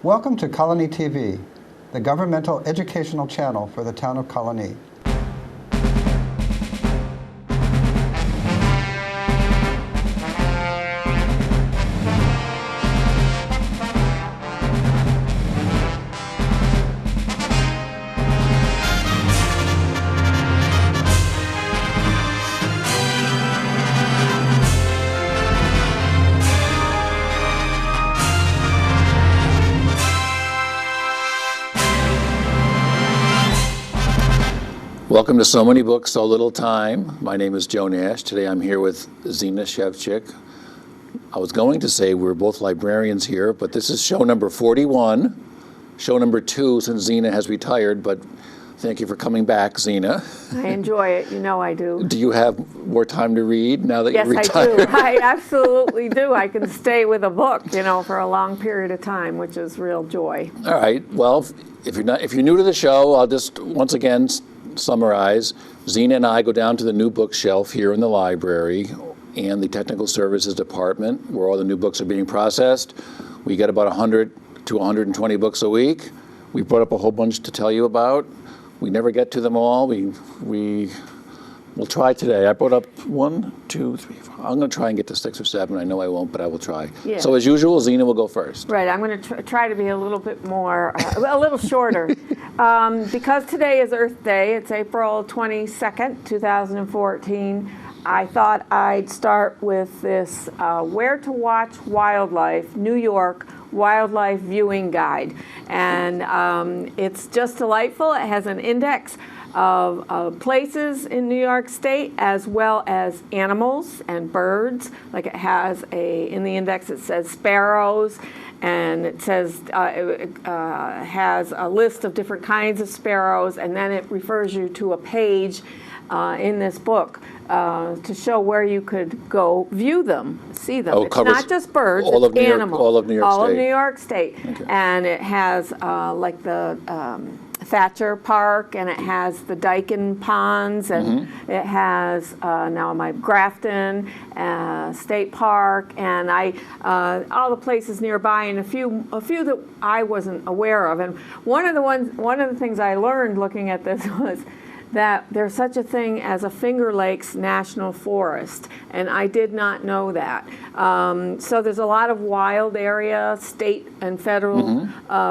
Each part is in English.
Welcome to Colonie TV, the governmental educational channel for the town of Colonie. Welcome to So Many Books, So Little Time. My name is Joe Nash. Today I'm here with Zina Shevchik. I was going to say we're both librarians here, but this is show number 41, show number 2 since Zina has retired, but thank you for coming back, Zina. I enjoy it, you know I do. Do you have more time to read now that Yes, you're retired? Yes, I do. I absolutely do. I can stay with a book, for a long period of time, which is real joy. All right. Well, if you're new to the show, I'll just once again summarize. Zina and I go down to the new bookshelf here in the library and the technical services department where all the new books are being processed. We get about 100 to 120 books a week. We brought up a whole bunch to tell you about. We never get to them all. We'll try today. I brought up 1, 2, 3, 4. I'm going to try and get to 6 or 7. I know I won't, but I will try. Yeah. So as usual, Zina will go first. Right. I'm going to try to be a little bit more, a little shorter. Because today is Earth Day, it's April 22nd, 2014, I thought I'd start with this Where to Watch Wildlife, New York Wildlife Viewing Guide. And it's just delightful. It has an index of places in New York State as well as animals and birds. Like it has in the index it says sparrows, and it says it has a list of different kinds of sparrows, and then it refers you to a page in this book to show where you could go view them, see them. It's not just birds, it's animals. All of New York State. All of New York State. Okay. And it has like the Thatcher Park, and it has the Dyken Ponds, and it has Grafton State Park, and all the places nearby, and a few that I wasn't aware of. And one of the things I learned looking at this was that there's such a thing as a Finger Lakes National Forest, and I did not know that. So there's a lot of wild area, state and federal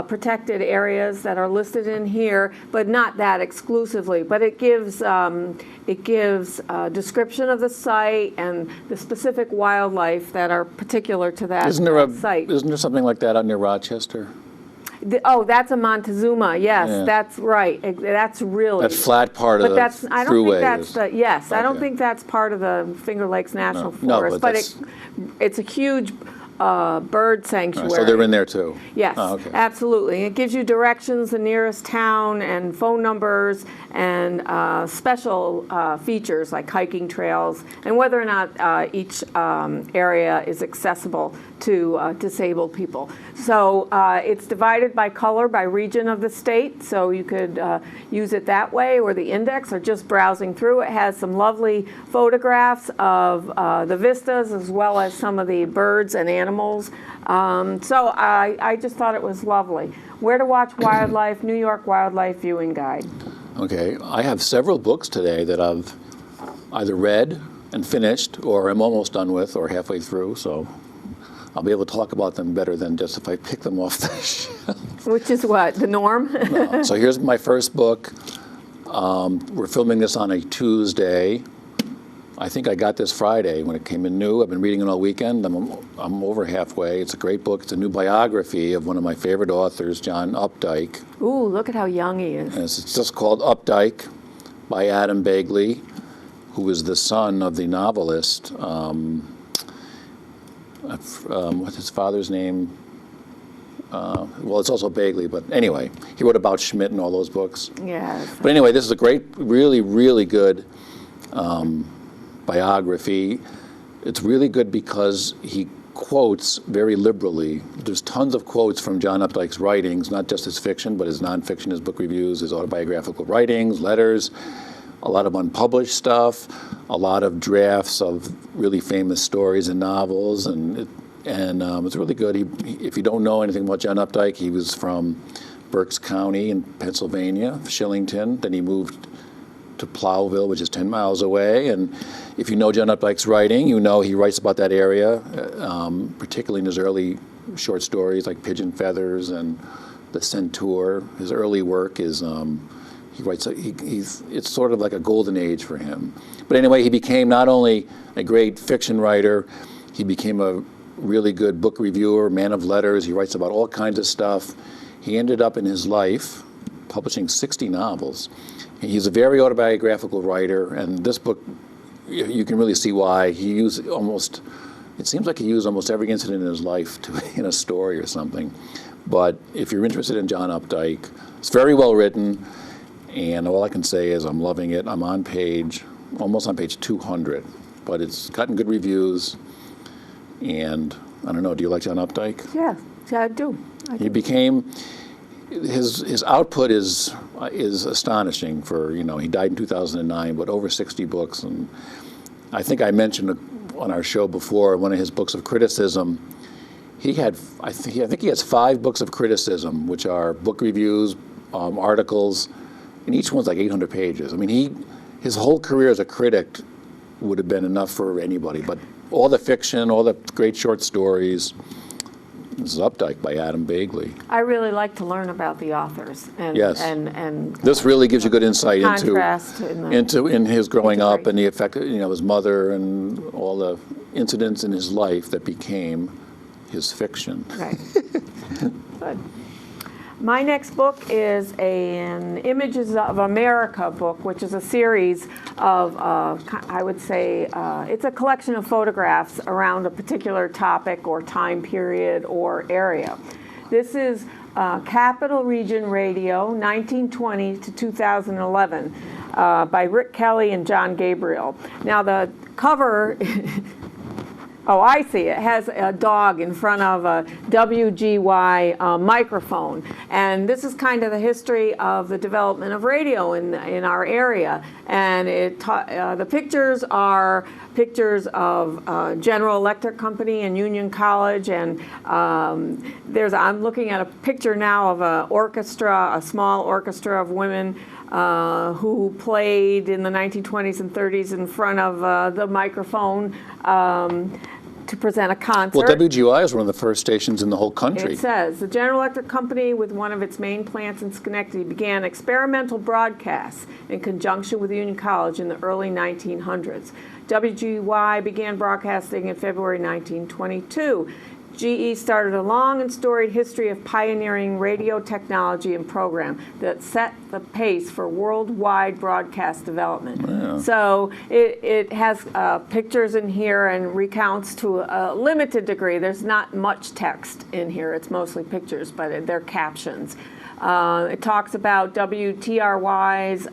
protected areas that are listed in here, but not that exclusively. But it gives a description of the site and the specific wildlife that are particular to that site. Isn't there something like that out near Rochester? That's a Montezuma. Yes, yeah. That's right. That's really that flat part of the thruway. I don't think that's part of the Finger Lakes National Forest. But it's a huge bird sanctuary. So they're in there too? Yes, absolutely. It gives you directions, the nearest town, and phone numbers, and special features like hiking trails, and whether or not each area is accessible to disabled people. So it's divided by color, by region of the state, so you could use it that way, or the index, or just browsing through. It has some lovely photographs of the vistas as well as some of the birds and animals. So I just thought it was lovely. Where to Watch Wildlife, New York Wildlife Viewing Guide. Okay, I have several books today that I've either read and finished, or I'm almost done with, or halfway through, so I'll be able to talk about them better than just if I pick them off the shelf. Which is what, the norm? No. So here's my first book. We're filming this on a Tuesday. I think I got this Friday when it came in new. I've been reading it all weekend. I'm over halfway. It's a great book. It's a new biography of one of my favorite authors, John Updike. Ooh, look at how young he is. And it's just called Updike by Adam Bagley, who is the son of the novelist. What's his father's name? Well, it's also Bagley, but anyway, he wrote about Schmidt and all those books. Yes. But anyway, this is a great, really, really good biography. It's really good because he quotes very liberally. There's tons of quotes from John Updike's writings, not just his fiction, but his nonfiction, his book reviews, his autobiographical writings, letters, a lot of unpublished stuff, a lot of drafts of really famous stories and novels, and and it's really good. If you don't know anything about John Updike, he was from Berks County in Pennsylvania, Shillington. Then he moved to Plowville, which is 10 miles away. And if you know John Updike's writing, you know he writes about that area, particularly in his early short stories like Pigeon Feathers and The Centaur. His early work is, he writes, it's sort of like a golden age for him. But anyway, he became not only a great fiction writer, he became a really good book reviewer, man of letters. He writes about all kinds of stuff. He ended up in his life publishing 60 novels. He's a very autobiographical writer, and this book, you can really see why. He used almost, it seems like he used almost every incident in his life in a story or something. But if you're interested in John Updike, it's very well written, and all I can say is I'm loving it. I'm on almost on page 200, but it's gotten good reviews, and I don't know, do you like John Updike? Yeah, I do. He became, his output is astonishing for, he died in 2009, but over 60 books. And I think I mentioned on our show before, one of his books of criticism, I think he has 5 books of criticism, which are book reviews, articles, and each one's like 800 pages. I mean, his whole career as a critic would have been enough for anybody, but all the fiction, all the great short stories. This is Updike by Adam Bagley. I really like to learn about the authors. And, yes. And this really gives you good insight in his growing up and the effect of his mother and all the incidents in his life that became his fiction. Right. Good. My next book is an Images of America book, which is a series of, I would say, it's a collection of photographs around a particular topic or time period or area. This is Capital Region Radio, 1920 to 2011, by Rick Kelly and John Gabriel. Now, the cover... Oh, I see. It has a dog in front of a WGY microphone. And this is kind of the history of the development of radio in our area. And the pictures are pictures of General Electric Company and Union College. And I'm looking at a picture now of a small orchestra of women who played in the 1920s and 30s in front of the microphone to present a concert. Well, WGY is one of the first stations in the whole country. It says, the General Electric Company, with one of its main plants in Schenectady, began experimental broadcasts in conjunction with Union College in the early 1900s. WGY began broadcasting in February 1922. GE started a long and storied history of pioneering radio technology and program that set the pace for worldwide broadcast development. Yeah. So it has pictures in here and recounts to a limited degree. There's not much text in here. It's mostly pictures, but they're captions. It talks about WTRY's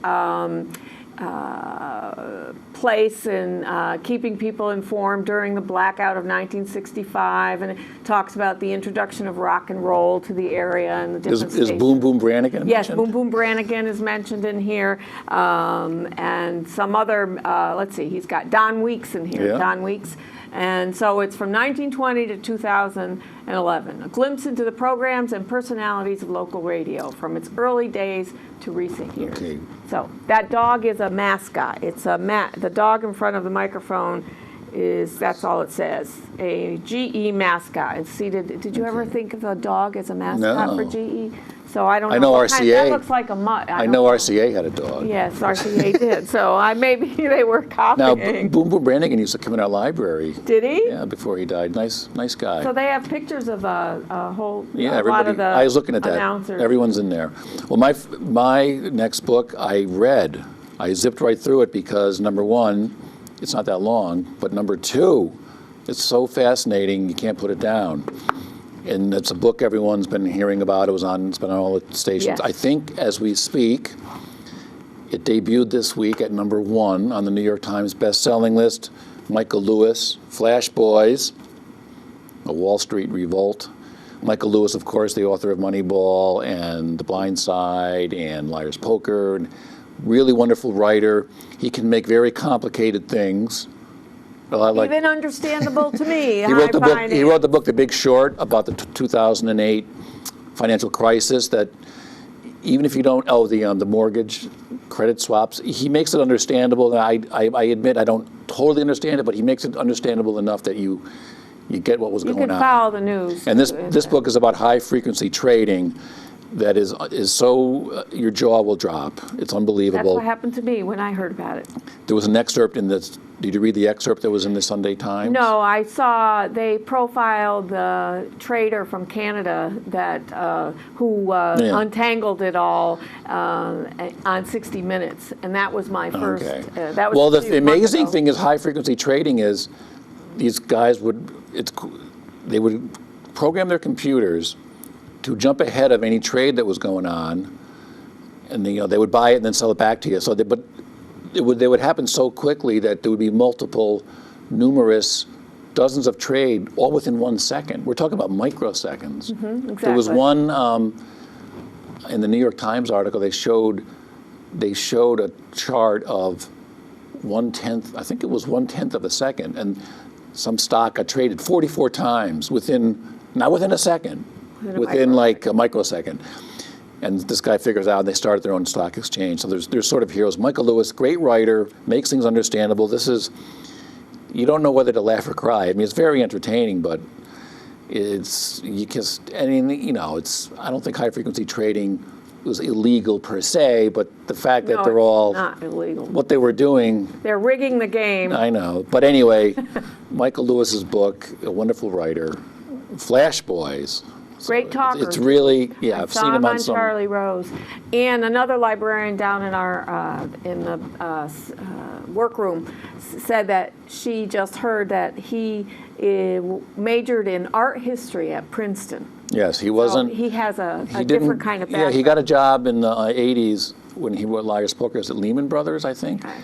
place in keeping people informed during the blackout of 1965, and it talks about the introduction of rock and roll to the area and the different stations. Is Boom Boom Brannigan Yes, mentioned? Boom Boom Brannigan is mentioned in here, and some other, let's see, he's got Don Weeks in here, Yeah. Don Weeks. And so it's from 1920 to 2011, a glimpse into the programs and personalities of local radio from its early days to recent years. Okay. So that dog is a mascot. It's the dog in front of the microphone that's all it says, a GE mascot. It's seated. Did you ever think of a dog as a mascot for GE? So I don't know. I know what RCA. kind- that looks like a mutt. I know RCA had a dog. Yes, RCA did. So maybe they were Now, copying. Boom Boom Brannigan used to come in our library. Did he? Yeah, before he died. Nice guy. So they have pictures of a whole Yeah, a lot everybody. of the I was looking at that. announcers. Everyone's in there. Well, my next book I read. I zipped right through it because number one, it's not that long, but number two, it's so fascinating you can't put it down. And it's a book everyone's been hearing about. It's been on all the stations. Yes. I think as we speak, it debuted this week at number 1 on the New York Times best-selling list. Michael Lewis, Flash Boys, A Wall Street Revolt. Michael Lewis, of course, the author of Moneyball and The Blind Side and Liar's Poker. Really wonderful writer. He can make very complicated things Well, I like. Even understandable to me. He wrote the book. find He it. wrote the book, The Big Short, about the 2008 financial crisis. That even if you don't the mortgage credit swaps, he makes it understandable. And I admit I don't totally understand it, but he makes it understandable enough that you get what was You going can on. follow the news. And this book is about high frequency trading. That is so your jaw will drop. It's That's unbelievable. what happened to me when I heard about it. There was an excerpt in this. Did you read the excerpt that was in the Sunday Times? No, I saw they profiled the trader from Canada that who untangled it all on 60 Minutes, and that was my first. Okay. That was Well, a few the months amazing ago. thing is high frequency trading is these guys would program their computers to jump ahead of any trade that was going on, and they would buy it and then sell it back to you. So they would happen so quickly that there would be numerous dozens of trade all within 1 second. We're talking about microseconds. Exactly. There was one in the New York Times article. They showed a chart of 1/10. I think it was 1/10 of a second, and some stock got traded 44 times not within a second, within like a microsecond. And this guy figures out, and they started their own stock exchange. So there's sort of heroes. Michael Lewis, great writer, makes things understandable. You don't know whether to laugh or cry. I mean, it's very entertaining, but I don't think high frequency trading was illegal per se, but the fact that they're all not illegal. what they were doing. They're rigging the game. I know, but anyway, Michael Lewis's book, a wonderful writer, Flash Boys. Great talker. It's really, I've saw seen him on some. Charlie Rose, and another librarian down in our workroom said that she just heard that he majored in art history at Princeton. Yes, he wasn't. So he has a he different kind of background. Yeah, he got a job in the 80s when he wrote Liar's Poker at Lehman Brothers, I think. Okay.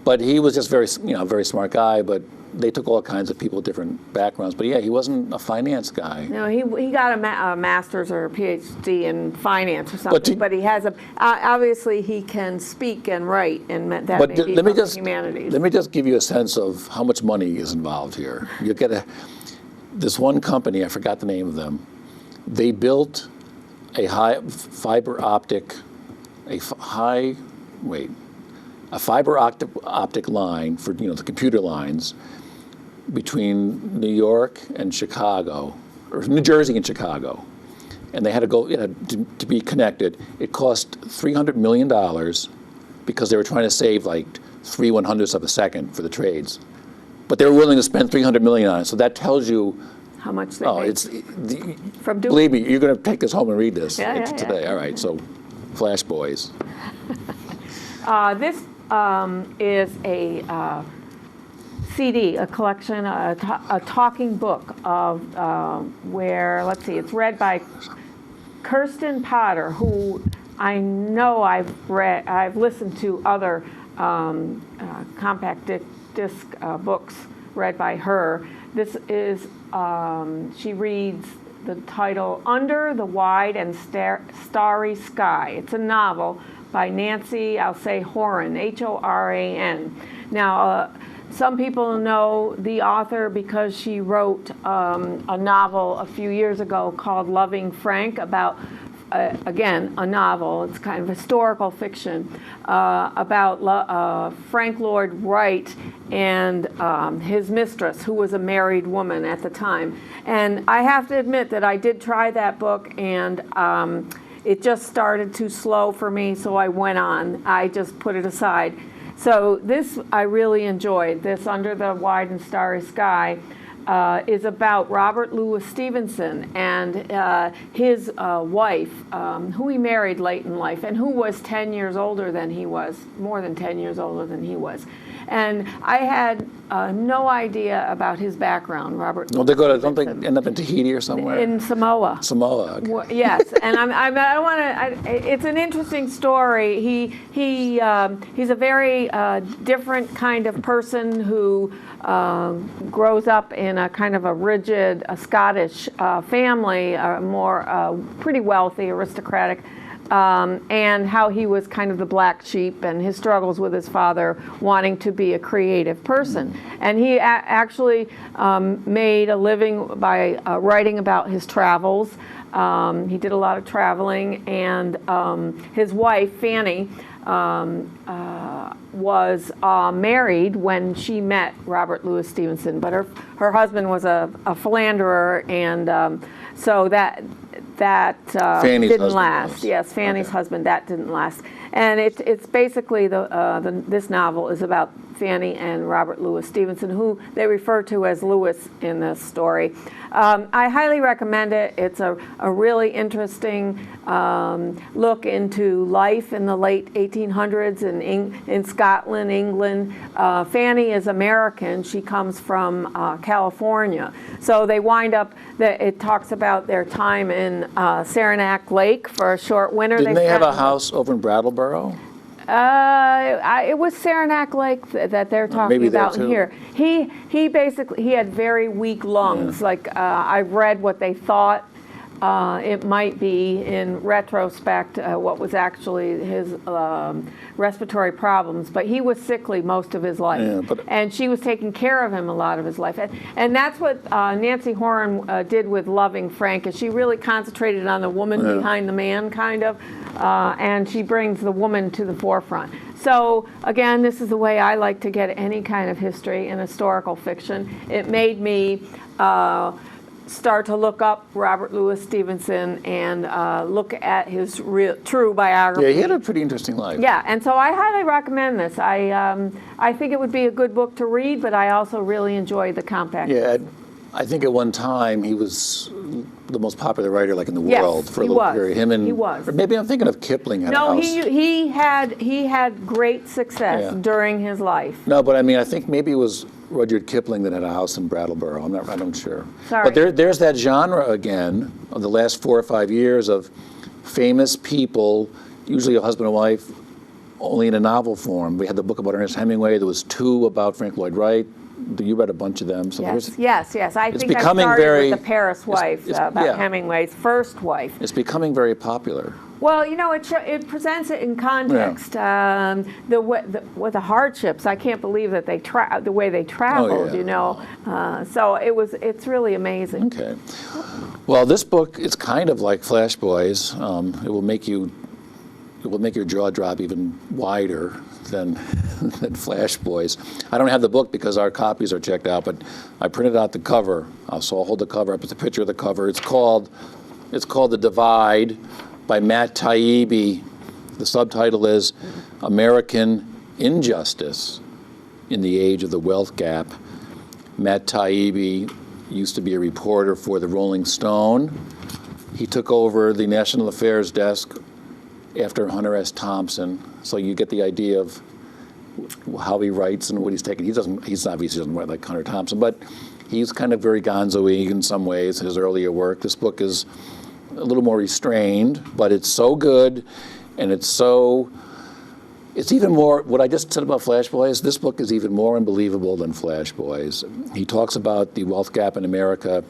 But he was just very smart guy. But they took all kinds of people with different backgrounds. But yeah, he wasn't a finance guy. No, he got a master's or a PhD in finance or something. But he has obviously he can speak and write, and that may be from the humanities. Let me just give you a sense of how much money is involved here. You get this one company, I forgot the name of them. They built a fiber optic line for the computer lines between New York and Chicago, or New Jersey and Chicago, and they had to go to be connected. It cost $300 million because they were trying to save like 3/100ths of a second for the trades, but they were willing to spend $300 million on it. So that tells you how much they make. Believe me, you're going to take this home and read this today. Yeah. All right, so Flash Boys. This is a CD, a collection, a talking book of where, let's see, it's read by Kirsten Potter, who I know I've listened to other compact disc books read by her. This is, she reads the title, Under the Wide and Starry Sky. It's a novel by Nancy, I'll say Horan, Horan. Now, some people know the author because she wrote a novel a few years ago called Loving Frank about, again, a novel. It's kind of historical fiction about Frank Lloyd Wright and his mistress, who was a married woman at the time. And I have to admit that I did try that book, and it just started too slow for me, so I went on. I just put it aside. So this I really enjoyed. This Under the Wide and Starry Sky is about Robert Louis Stevenson and his wife, who he married late in life, and who was 10 years older than he was, more than 10 years older than he was. And I had no idea about his background, Robert. Don't they end up in Tahiti or somewhere? In Samoa. Samoa. Okay. Yes, and I don't want to. It's an interesting story. He's a very different kind of person who grows up in a kind of a rigid Scottish family, more pretty wealthy, aristocratic. and how he was kind of the black sheep and his struggles with his father wanting to be a creative person. And he actually made a living by writing about his travels. He did a lot of traveling, and his wife, Fanny, was married when she met Robert Louis Stevenson, but her husband was a philanderer, and so that Fanny's didn't husband last. was. Yes, Fanny's Okay. husband, that didn't last. And it's basically this novel is about Fanny and Robert Louis Stevenson, who they refer to as Louis in this story. I highly recommend it. It's a really interesting look into life in the late 1800s in Scotland, England. Fanny is American. She comes from California. So they wind up, it talks about their time in Saranac Lake for a short winter. Didn't they have spent- a house over in Brattleboro? It was Saranac Lake that they're talking maybe there about in too. here. He basically, he had very weak lungs. Like I've read what they thought it might be in retrospect, what was actually his respiratory problems. But he was sickly most of his life. Yeah, but- And she was taking care of him a lot of his life. And that's what Nancy Horan did with Loving Frank, is she really concentrated on the woman behind the man, kind of. And she brings the woman to the forefront. So again, this is the way I like to get any kind of history and historical fiction. It made me start to look up Robert Louis Stevenson and look at his true biography. Yeah, he had a pretty interesting life. Yeah, and so I highly recommend this. I think it would be a good book to read, but I also really enjoyed the compact. Yeah, I think at one time he was the most popular writer like in the Yes, world for a he little was. period. Him and He was. Or maybe I'm thinking of Kipling had a No, house. he had great success Yeah. during his life. No, but I mean, I think maybe it was Rudyard Kipling that had a house in Brattleboro. I'm not sure. Sorry. But there's that genre again of the last 4 or 5 years of famous people, usually a husband and wife, only in a novel form. We had the book about Ernest Hemingway. There was 2 about Frank Lloyd Wright. You read a bunch of them. So Yes. I it's think I becoming started very- with the Paris wife, about yeah. Hemingway's first wife. It's becoming very popular. Well, it presents it in context. With the hardships, I can't believe that the way they traveled. yeah. So it's really amazing. Okay. Well, this book is kind of like Flash Boys. It will make your jaw drop even wider than Flash Boys. I don't have the book because our copies are checked out, but I printed out the cover. So I'll hold the cover up. It's a picture of the cover. It's called The Divide by Matt Taibbi. The subtitle is American Injustice in the Age of the Wealth Gap. Matt Taibbi used to be a reporter for the Rolling Stone. He took over the National Affairs desk after Hunter S. Thompson, so you get the idea of how he writes and what he's taking. He obviously doesn't write like Hunter Thompson, but he's kind of very gonzo-y in some ways, his earlier work. This book is a little more restrained, but it's so good, and it's even more, what I just said about Flash Boys, this book is even more unbelievable than Flash Boys. He talks about the wealth gap in America.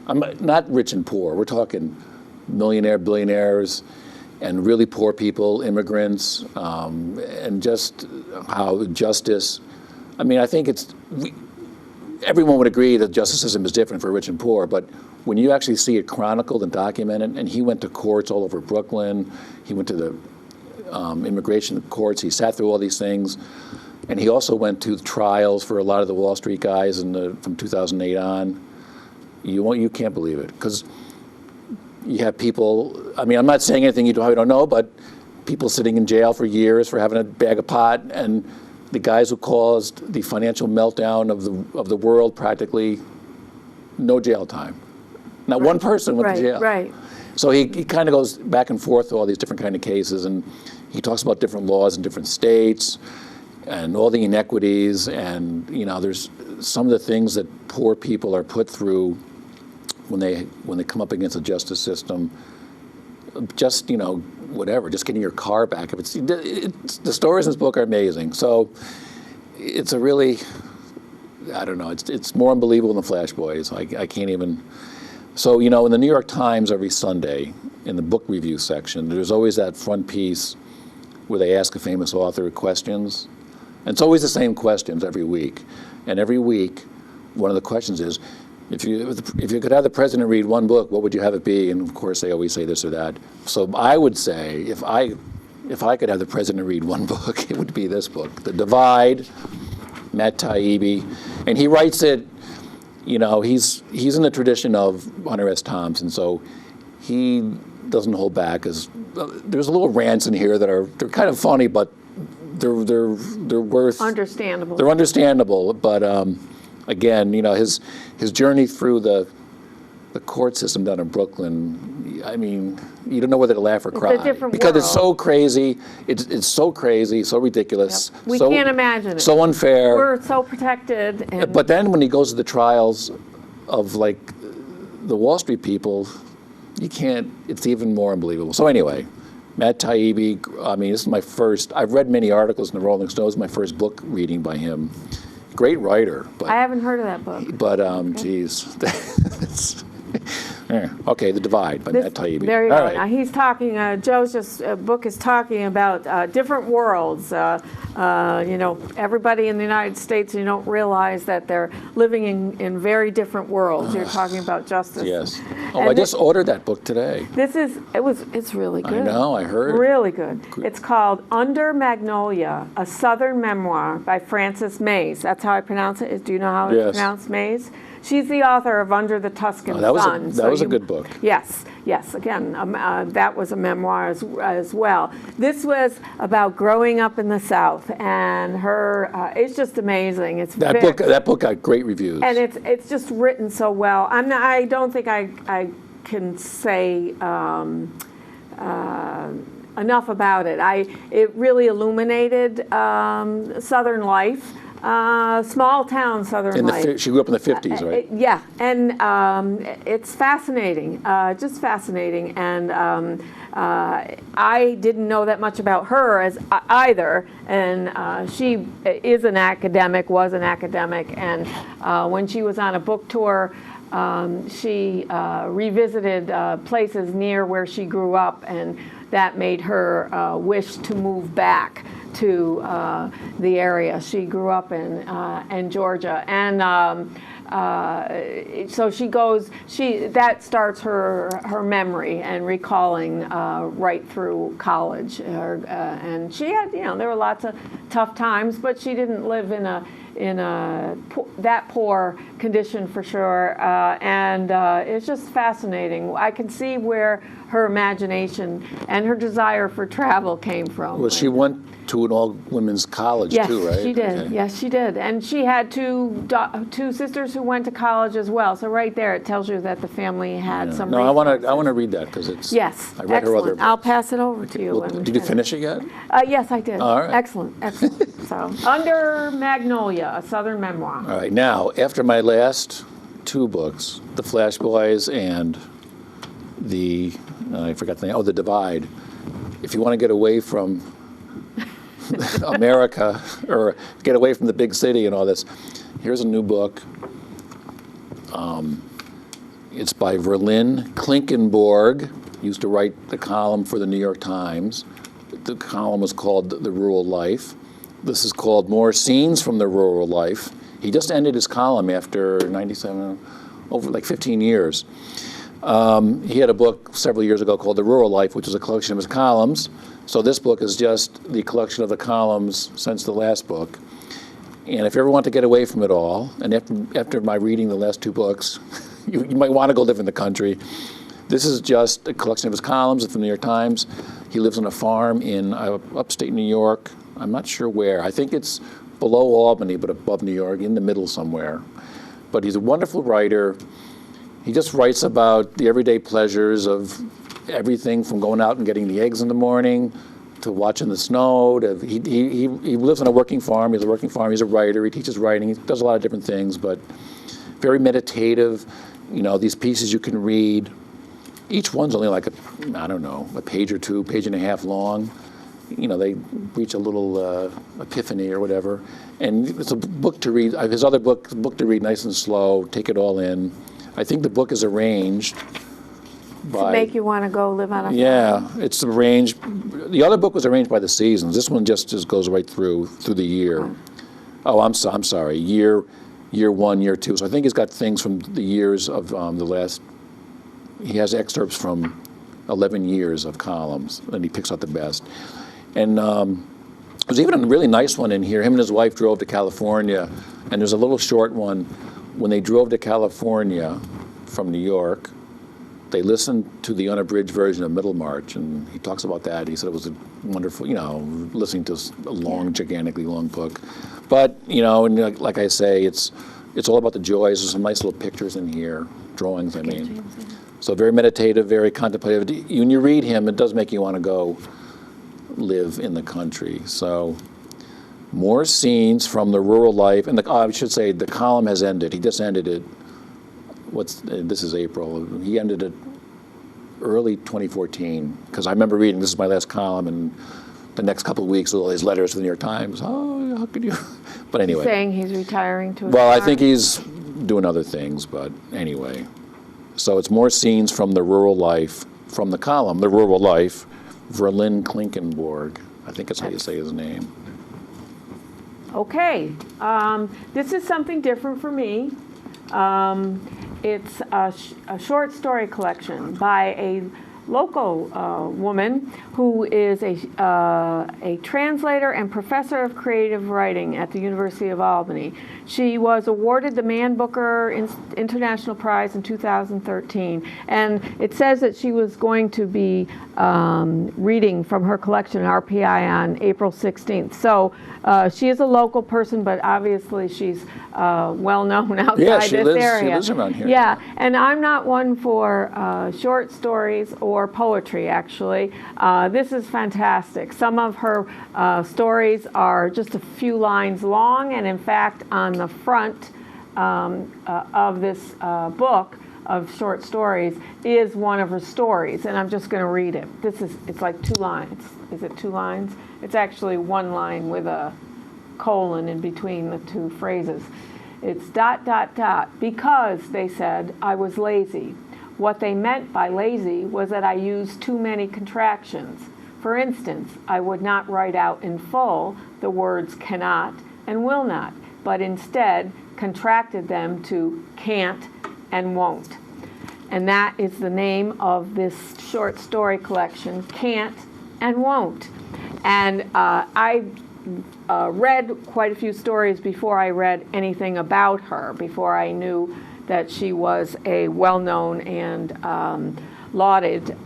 I'm not rich and poor, we're talking millionaire, billionaires, and really poor people, immigrants, and just how justice, I mean, I think everyone would agree that the justice system is different for rich and poor, but when you actually see it chronicled and documented, and he went to courts all over Brooklyn, he went to the immigration courts, he sat through all these things, and he also went to trials for a lot of the Wall Street guys from 2008 on. You can't believe it, because you have people, I mean, I'm not saying anything you probably don't know, but people sitting in jail for years for having a bag of pot, and the guys who caused the financial meltdown of the world, practically no jail time. Not one person went to jail. Right. So he kind of goes back and forth through all these different kind of cases, and he talks about different laws in different states and all the inequities, and there's some of the things that poor people are put through when they come up against the justice system. Just whatever, just getting your car back. The stories in this book are amazing. So it's a really, I don't know, it's more unbelievable than Flash Boys. I can't even. So in the New York Times every Sunday, in the book review section, there's always that front piece where they ask a famous author questions. And it's always the same questions every week. And every week, one of the questions is, if you could have the president read one book, what would you have it be? And of course, they always say this or that. So I would say, if I could have the president read one book, it would be this book, The Divide, Matt Taibbi. And he writes it, you know, he's in the tradition of Hunter S. Thompson, so he doesn't hold back. There's a little rants in here they're kind of funny, but they're worth Understandable. They're understandable, but again, you know, his journey through the court system down in Brooklyn. I mean, you don't know whether to laugh or cry a different because world. it's so crazy. It's so crazy, so ridiculous. Yep. We so, can't imagine it. So unfair. We're so protected. And But then when he goes to the trials of like the Wall Street people, you can't. It's even more unbelievable. So anyway. Matt Taibbi, I mean, this is my first, I've read many articles in the Rolling Stone. This is my first book reading by him. Great writer. But, I haven't heard of that book. But, geez. Yeah. Okay, The Divide by Matt Taibbi. There you All go. right. Now he's talking, Joe's book is talking about different worlds. You know, everybody in the United States, you don't realize that they're living in very different worlds. You're talking about justice. Yes. Oh, And I just ordered that book today. It's really good. I know, I heard. Really good. It's called Under Magnolia, A Southern Memoir by Frances Mays. That's how I pronounce it. Do you know how it's pronounced, Mays? She's the author of Under the Tuscan Sun. That was a good book. Yes. Again, that was a memoir as well. This was about growing up in the South, and her. It's just amazing. That book got great reviews. And it's just written so well. I don't think I can say enough about it. It really illuminated Southern life. Small town Southern life. She grew up in the 50s, right? Yeah, and it's fascinating, just fascinating. And I didn't know that much about her either. And she is an academic, was an academic, and when she was on a book tour, she revisited places near where she grew up, and that made her wish to move back to the area she grew up in Georgia. And so she goes, that starts her memory and recalling right through college. And she had, there were lots of tough times, but she didn't live in that poor condition for sure. And it's just fascinating. I can see where her imagination and her desire for travel came from. Well, she went to an all-women's college too, right? Yes, she did. Okay. Yes, she did. And she had two sisters who went to college as well. So right there, it tells you that the family had some. No, resources. I want to read that because it's. Yes, I read her other excellent. I'll books. pass it over to you. Well, did you finish it yet? Yes, I did. All right. Excellent. So, Under Magnolia, a Southern memoir. All right. Now, after my last two books, The Flash Boys and I forgot the name. Oh, The Divide. If you want to get away from America or get away from the big city and all this, here's a new book. It's by Verlyn Klinkenborg. Used to write the column for the New York Times. The column was called The Rural Life. This is called More Scenes from the Rural Life. He just ended his column after 97, over like 15 years. He had a book several years ago called The Rural Life, which is a collection of his columns. So this book is just the collection of the columns since the last book. And if you ever want to get away from it all, and after my reading the last two books, you might want to go live in the country. This is just a collection of his columns from the New York Times. He lives on a farm in upstate New York. I'm not sure where. I think it's below Albany, but above New York, in the middle somewhere. But he's a wonderful writer. He just writes about the everyday pleasures of everything from going out and getting the eggs in the morning to watching the snow. He lives on a working farm. He's a working farm. He's a writer. He teaches writing. He does a lot of different things, but very meditative. These pieces you can read. Each one's only like a page or two, page and a half long. They reach a little epiphany or whatever. And it's a book to read. His other book to read nice and slow, take it all in. I think the book is arranged by... make you want to go live on a farm. Yeah, it's arranged. The other book was arranged by the seasons. This one just goes right through the year. Oh, I'm sorry. Year 1, year 2. So I think he's got things from the years of the last. He has excerpts from 11 years of columns, and he picks out the best. And there's even a really nice one in here. Him and his wife drove to California, and there's a little short one. When they drove to California from New York, they listened to the unabridged version of Middlemarch, and he talks about that. He said it was a wonderful, listening to a long, gigantically long book. But, and like I say, it's all about the joys. There's some nice little pictures in here, drawings, I mean. So very meditative, very contemplative. When you read him, it does make you want to go live in the country. So more scenes from the rural life. And I should say the column has ended. He just ended it. This is April. He ended it early 2014, because I remember reading, this is my last column, and the next couple of weeks with all his letters to the New York Times. Oh, how could you? But anyway. Saying he's retiring to a Well, I farm. think he's doing other things, but anyway. So it's more scenes from the rural life, from the column, The Rural Life, Verlin Klinkenborg. I think that's how you say his name. Okay, this is something different for me. It's a short story collection by a local woman who is a translator and professor of creative writing at the University of Albany. She was awarded the Man Booker International Prize in 2013, and it says that she was going to be reading from her collection, RPI, on April 16th. So she is a local person, but obviously she's well known outside this area. She lives around here. Yeah, and I'm not one for short stories or poetry, actually. This is fantastic. Some of her stories are just a few lines long, and in fact, on the front of this book of short stories is one of her stories, and I'm just going to read it. It's like 2 lines. Is it 2 lines? It's actually 1 line with a colon in between the 2 phrases. It's ... because, they said, I was lazy. What they meant by lazy was that I used too many contractions. For instance, I would not write out in full the words cannot and will not, but instead contracted them to can't and won't. And that is the name of this short story collection, Can't and Won't. And I read quite a few stories before I read anything about her, before I knew that she was a well-known and lauded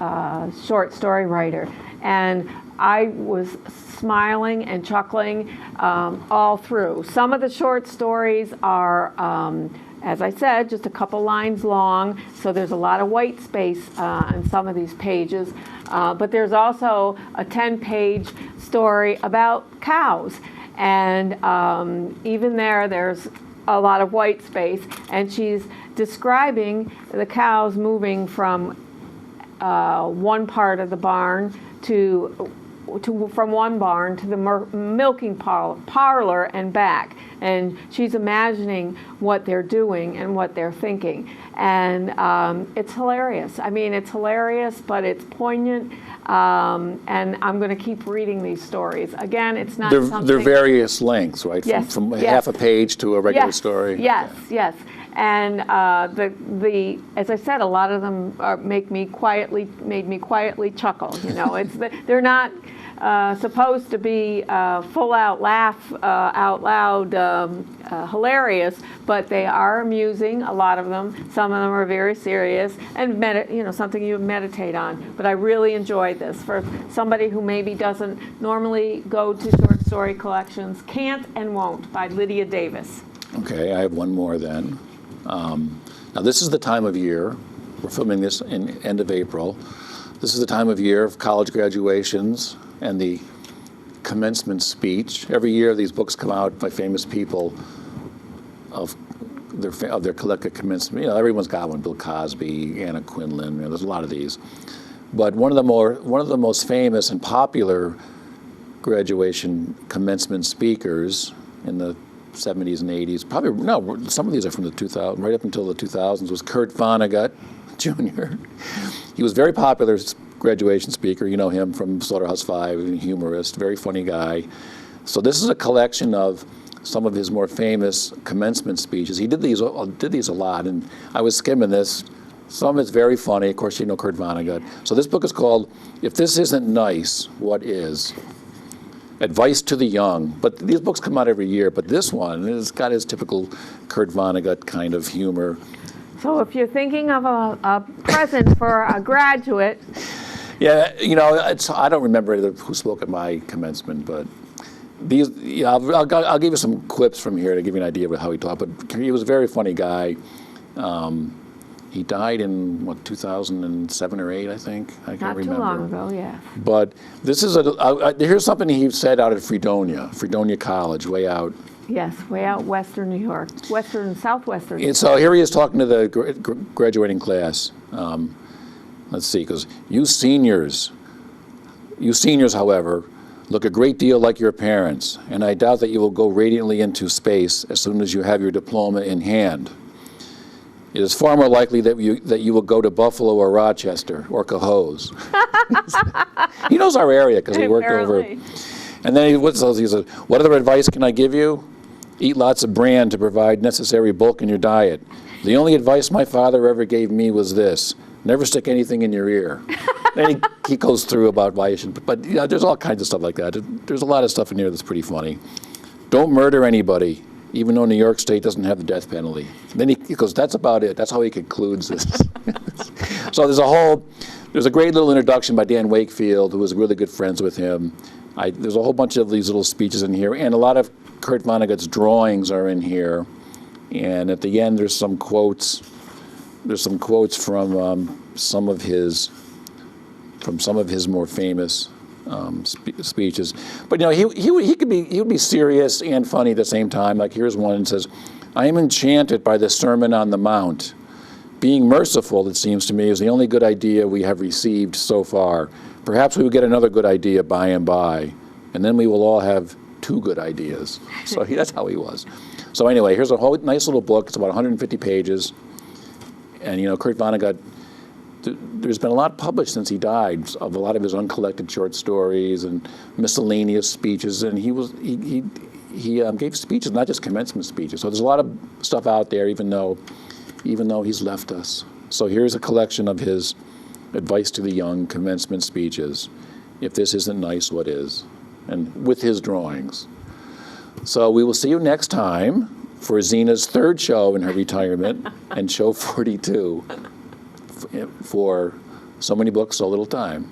short story writer. And I was smiling and chuckling all through. Some of the short stories are, as I said, just a couple lines long, so there's a lot of white space on some of these pages. But there's also a 10-page story about cows. And even there's a lot of white space. And she's describing the cows moving from one part of the barn from one barn to the milking parlor and back. And she's imagining what they're doing and what they're thinking. And it's hilarious. I mean, it's hilarious, but it's poignant. And I'm going to keep reading these stories. Again, it's not something... They're various lengths, right? Yes, From yes. half a page to a regular story. Yes, yes. And as I said, a lot of them made me quietly chuckle. They're not supposed to be full out laugh out loud hilarious, but they are amusing. A lot of them. Some of them are very serious and something you meditate on. But I really enjoyed this for somebody who maybe doesn't normally go to short story collections. Can't and Won't by Lydia Davis. Okay, I have one more then. Now this is the time of year, we're filming this in end of April. This is the time of year of college graduations and the commencement speech. Every year these books come out by famous people of their collective commencement. Everyone's got one, Bill Cosby, Anna Quinlan, there's a lot of these. But one of the most famous and popular graduation commencement speakers in the 70s and 80s, some of these are from the 2000s, right up until the 2000s, was Kurt Vonnegut Jr. he was very popular graduation speaker. You know him from Slaughterhouse-Five, a humorist, very funny guy. So this is a collection of some of his more famous commencement speeches. He did these a lot, and I was skimming this. Some of it's very funny. Of course, you know Kurt Vonnegut. So this book is called If This Isn't Nice, What Is? Advice to the Young. But these books come out every year, but this one has got his typical Kurt Vonnegut kind of humor. So if you're thinking of a present for a graduate. Yeah, you know, I don't remember who spoke at my commencement, but these, yeah, I'll give you some clips from here to give you an idea of how he talked. But he was a very funny guy. He died in, 2007 or 8, I think? I can't remember. Not too long ago, yeah. But this is here's something he said out at Fredonia College, way out. Yes, way out western New York, southwestern. And so here he is talking to the graduating class. Let's see, because you seniors, however, look a great deal like your parents, and I doubt that you will go radiantly into space as soon as you have your diploma in hand. It is far more likely that you will go to Buffalo or Rochester or Cohoes. He knows our area because he worked over. And then he says, what other advice can I give you? Eat lots of bran to provide necessary bulk in your diet. The only advice my father ever gave me was this: never stick anything in your ear. Then he goes through about why you should, but you know, there's all kinds of stuff like that. There's a lot of stuff in here that's pretty funny. Don't murder anybody, even though New York State doesn't have the death penalty. Then he goes, that's about it. That's how he concludes this. So there's a great little introduction by Dan Wakefield, who was really good friends with him. There's a whole bunch of these little speeches in here, and a lot of Kurt Vonnegut's drawings are in here. And at the end, there's some quotes. There's some quotes from some of his more famous speeches. But you know, he would be serious and funny at the same time. Like here's one that says, "I am enchanted by the Sermon on the Mount. Being merciful, it seems to me, is the only good idea we have received so far. Perhaps we will get another good idea by and by, and then we will all have 2 good ideas." So that's how he was. So anyway, here's a whole nice little book. It's about 150 pages. And you know, Kurt Vonnegut, there's been a lot published since he died of a lot of his uncollected short stories and miscellaneous speeches. And he gave speeches, not just commencement speeches. So there's a lot of stuff out there, even though he's left us. So here's a collection of his advice to the young commencement speeches. If this isn't nice, what is? And with his drawings. So we will see you next time for Zina's 3rd show in her retirement and show 42 for So Many Books, So Little Time.